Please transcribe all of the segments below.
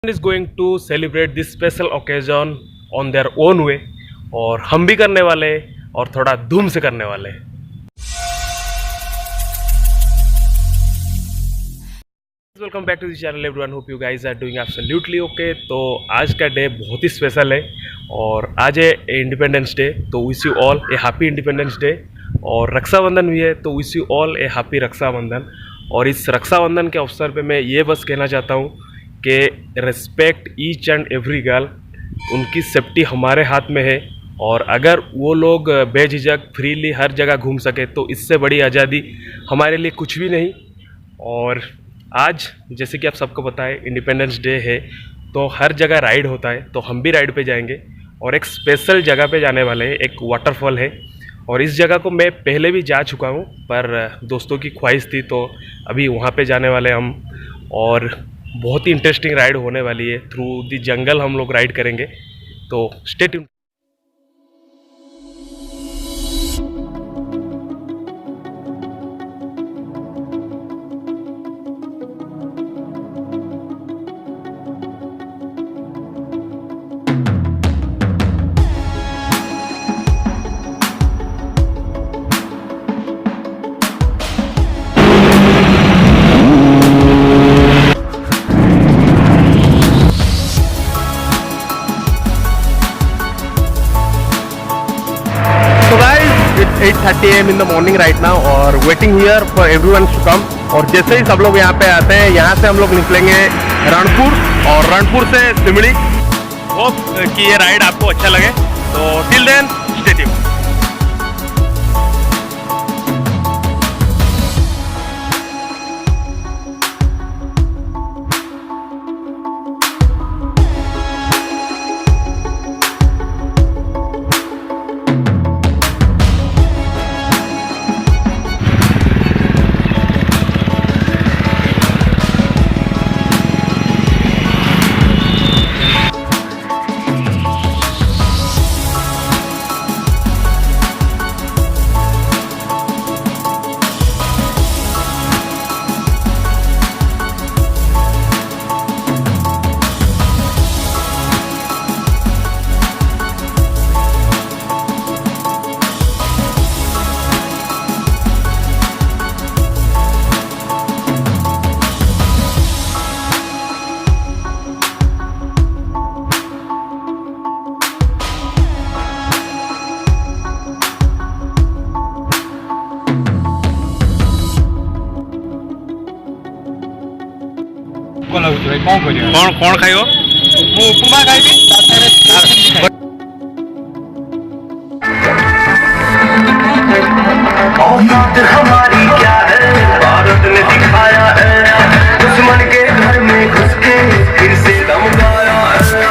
is going to celebrate this special occasion on their own way और हम भी करने वाले और थोड़ा धूम से करने वाले। Welcome back to this channel everyone, hope you guys are doing absolutely okay. तो आज का डे बहुत ही स्पेशल है और आज है इंडिपेंडेंस डे, तो wish you all a happy independence day. और रक्षाबंधन भी है, तो wish you all a happy Rakshabandhan. और इस रक्षाबंधन के अवसर पे मैं ये बस कहना चाहता हूँ कि respect each and every girl, उनकी सेफ्टी हमारे हाथ में है। और अगर वो लोग बेझिझक फ्रीली हर जगह घूम सके तो इससे बड़ी आज़ादी हमारे लिए कुछ भी नहीं। और आज जैसे कि आप सबको पता है इंडिपेंडेंस डे है, तो हर जगह राइड होता है, तो हम भी राइड पे जाएंगे और एक स्पेशल जगह पे जाने वाले हैं। एक वाटरफॉल है और इस जगह को मैं पहले भी जा चुका हूँ, पर दोस्तों की ख्वाहिश थी तो अभी वहाँ पे जाने वाले हम। और बहुत ही इंटरेस्टिंग राइड होने वाली है, थ्रू द जंगल हम लोग राइड करेंगे, तो stay tuned. It's 8:30 AM in the morning right now और waiting here for everyone to come। और जैसे ही सब लोग यहाँ पे आते हैं, यहाँ से हम लोग निकलेंगे रणपुर और रणपुर से सिमली। होप कि ये राइड आपको अच्छा लगे, तो टिल देन स्टे ट्यून्ड। कौन खाइयो? उपमा खाइबी। हमारी क्या है, भारत ने दिखाया है, दुश्मन के घर में घुस के फिर से दम गाया है।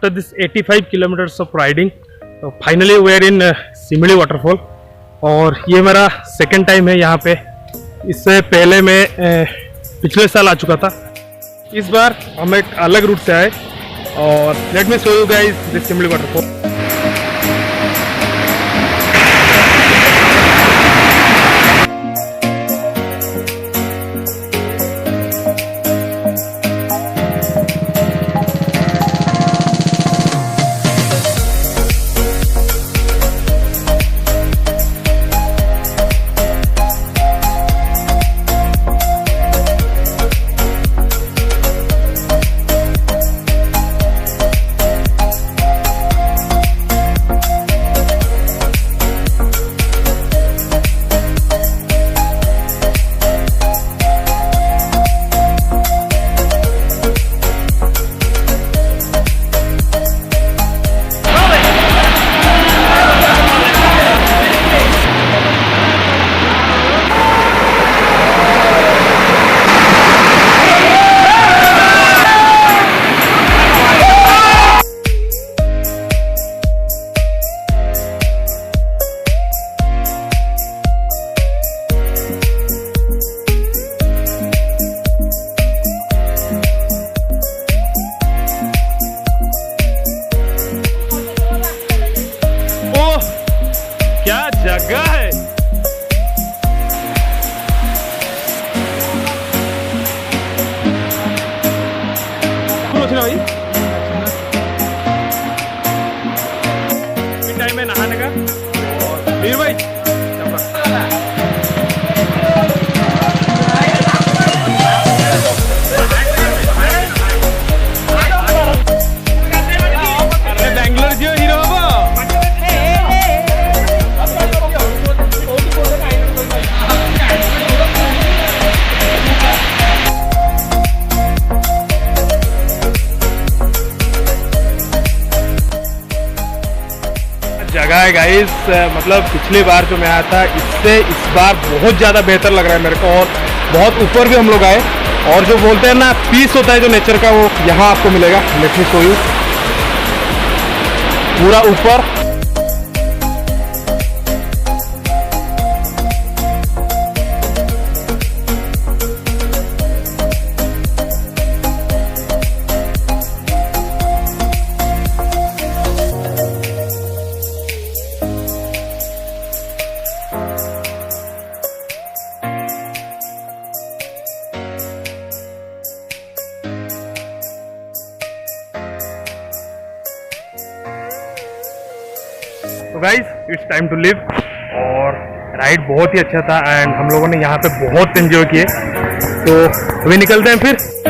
After this 85 kilometres of riding finally we are in Simili waterfall. और ये मेरा सेकंड टाइम है यहाँ पे। इससे पहले मैं पिछले साल आ चुका था। इस बार हम एक अलग रूट से आए और late me show you guys this simile waterfall. क्या जगह है। भाई टाइम है नहाने का। और वीर भाई बैंगलोर जो हीरो जगह है गाइस। मतलब पिछली बार जो मैं आया था इससे इस बार बहुत ज़्यादा बेहतर लग रहा है मेरे को। और बहुत ऊपर भी हम लोग आए और जो बोलते हैं ना पीस होता है जो नेचर का, वो यहाँ आपको मिलेगा। Let me show you. पूरा ऊपर तो guys it's time to leave. और राइड बहुत ही अच्छा था एंड हम लोगों ने यहाँ पे बहुत एंजॉय किए। तो अभी निकलते हैं फिर।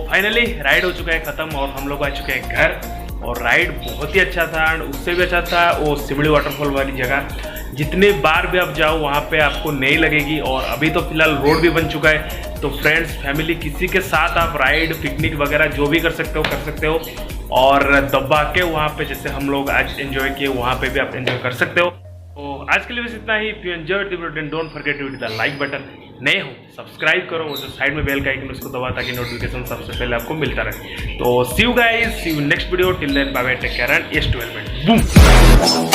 फाइनली राइड हो चुका है ख़त्म और हम लोग आ चुके हैं घर। और राइड बहुत ही अच्छा था एंड उससे भी अच्छा था वो सिमिली वाटरफॉल वाली जगह। जितने बार भी आप जाओ वहाँ पे आपको नहीं लगेगी। और अभी तो फिलहाल रोड भी बन चुका है, तो फ्रेंड्स फैमिली किसी के साथ आप राइड पिकनिक वगैरह जो भी कर सकते हो। और दबा के वहाँ पे जैसे हम लोग आज एंजॉय किए वहाँ पे भी आप एंजॉय कर सकते हो। तो आज के लिए बस इतना ही। If you enjoyed the video then don't forget to hit the like button. नए हो सब्सक्राइब करो, वो जो साइड में बेल का आइकन उसको दबा ताकि नोटिफिकेशन सबसे पहले आपको मिलता रहे। तो see you guys, see you next video. Till then bye bye, take care and yes to helmet boom.